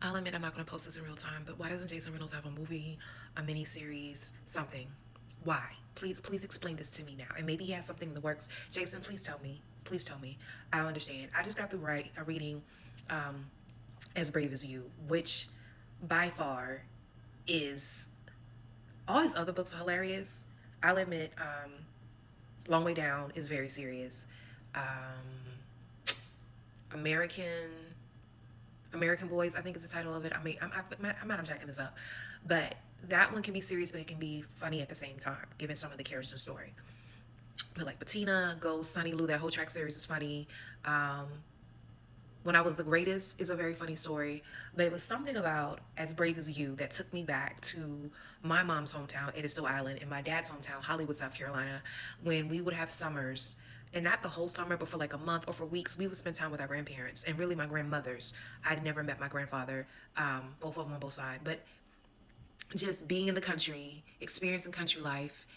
I'll admit I'm not going to post this in real time, but why doesn't Jason Reynolds have a movie, a miniseries, something? Why? Please explain this to me now. And maybe he has something in the works. Jason, please tell me. Please tell me. I don't understand. I just got through reading um, As Brave as You, which by far is, all his other books are hilarious. I'll admit, Long Way Down is very serious. Um, American American Boys, I think is the title of it. I mean, I'm checking this up, but that one can be serious, but it can be funny at the same time, given some of the characters in the story. But like Bettina, Ghost, Sunny Lou, that whole track series is funny. Um, when I Was the Greatest is a very funny story, but it was something about As Brave as You that took me back to my mom's hometown, Edisto Island, and my dad's hometown, Hollywood, South Carolina, when we would have summers, and not the whole summer, but for like a month or for weeks, we would spend time with our grandparents and really my grandmothers. I'd never met my grandfather, both of them on both sides, but just being in the country, experiencing country life.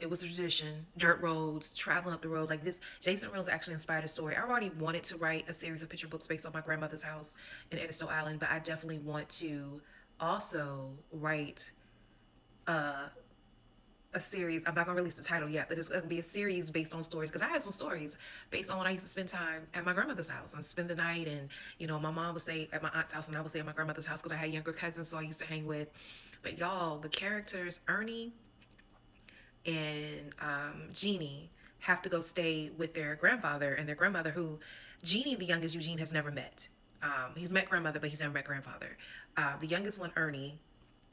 It was a tradition, dirt roads, traveling up the road. Like this, Jason Reynolds actually inspired a story. I already wanted to write a series of picture books based on my grandmother's house in Edisto Island, but I definitely want to also write a series. I'm not gonna release the title yet, but it's gonna be a series based on stories because I had some stories based on when I used to spend time at my grandmother's house and spend the night. And my mom would stay at my aunt's house and I would stay at my grandmother's house because I had younger cousins, so I used to hang with. But y'all, the characters Ernie and Jeannie have to go stay with their grandfather and their grandmother, who Jeannie, the youngest, Eugene has never met. He's met grandmother, but he's never met grandfather. The youngest one, Ernie,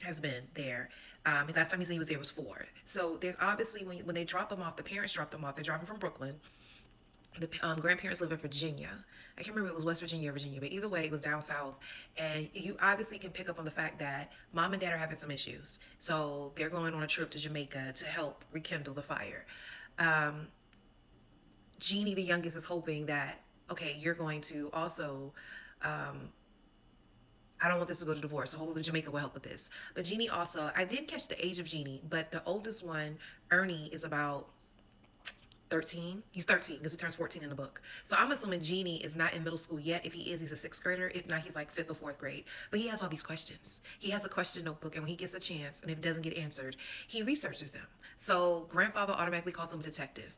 has been there. The last time he was there was 4. So there's obviously when they drop them off, the parents drop them off. They're dropping from Brooklyn. The grandparents live in Virginia. I can't remember if it was West Virginia or Virginia, but either way, it was down south. And you obviously can pick up on the fact that mom and dad are having some issues. So they're going on a trip to Jamaica to help rekindle the fire. Um, Jeannie, the youngest, is hoping that, okay, you're going to also, um, I don't want this to go to divorce, so hopefully Jamaica will help with this. But Jeannie also, I did catch the age of Jeannie, but the oldest one, Ernie, is about 13. He's 13 because he turns 14 in the book. So I'm assuming Genie is not in middle school yet. If he is, he's a 6th grader. If not, he's like 5th or 4th grade. But he has all these questions. He has a question notebook, and when he gets a chance, and if it doesn't get answered, he researches them. So grandfather automatically calls him detective.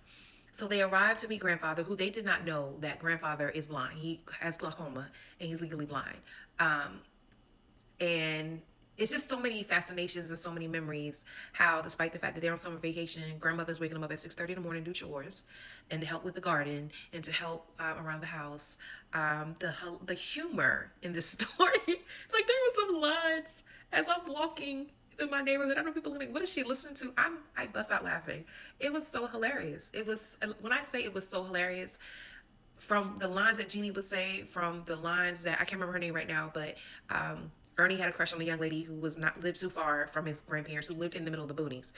So they arrive to meet grandfather, who they did not know that grandfather is blind. He has glaucoma and he's legally blind. Um, and it's just so many fascinations and so many memories. How, despite the fact that they're on summer vacation, grandmother's waking them up at 6:30 in the morning to do chores, and to help with the garden and to help around the house. The humor in this story, like there were some lines as I'm walking through my neighborhood. I know people are like, "What is she listening to?" I bust out laughing. It was so hilarious. It was, when I say it was so hilarious, from the lines that Jeannie would say, from the lines that I can't remember her name right now, but Ernie had a crush on a young lady who was not lived too far from his grandparents, who lived in the middle of the boonies.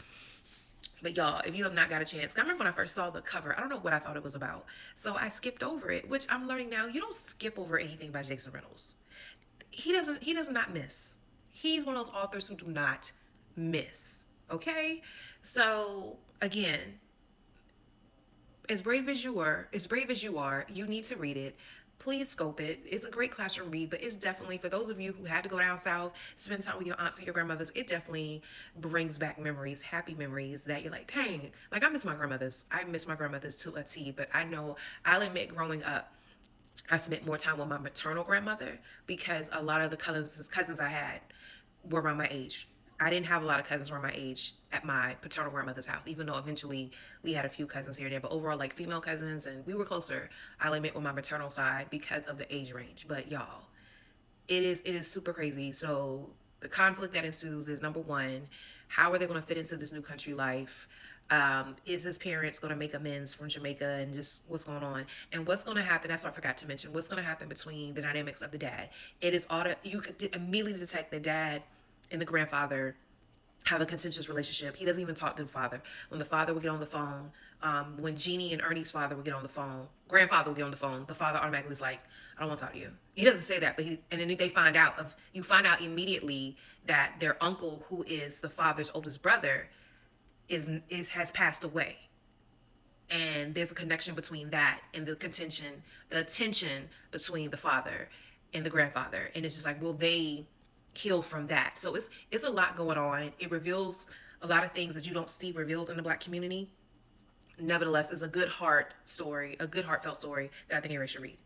But y'all, if you have not got a chance, I remember when I first saw the cover, I don't know what I thought it was about, so I skipped over it. Which I'm learning now, you don't skip over anything by Jason Reynolds. He does not miss. He's one of those authors who do not miss. Okay, so again, as brave as you are, you need to read it. Please scope it. It's a great classroom read, but it's definitely for those of you who had to go down south, spend time with your aunts and your grandmothers. It definitely brings back memories, happy memories that you're like, dang, like I miss my grandmothers. I miss my grandmothers to a T. But I know, I'll admit, growing up, I spent more time with my maternal grandmother because a lot of the cousins I had were around my age. I didn't have a lot of cousins around my age at my paternal grandmother's house, even though eventually we had a few cousins here and there. But overall, like female cousins, and we were closer, I'll admit, with my maternal side because of the age range. But y'all, it is super crazy. So the conflict that ensues is, number one, how are they going to fit into this new country life? Is his parents going to make amends from Jamaica, and just what's going on, and what's going to happen? That's what I forgot to mention. What's going to happen between the dynamics of the dad? It is auto. You could immediately detect the dad and the grandfather have a contentious relationship. He doesn't even talk to the father. When the father would get on the phone, when Jeannie and Ernie's father would get on the phone, grandfather would get on the phone, the father automatically is like, I don't want to talk to you. He doesn't say that, but and then they find out you find out immediately that their uncle, who is the father's oldest brother, is has passed away. And there's a connection between that and the tension between the father and the grandfather, and it's just like, will they heal from that? So it's a lot going on. It reveals a lot of things that you don't see revealed in the Black community. Nevertheless, it's a good heartfelt story that I think everybody should read.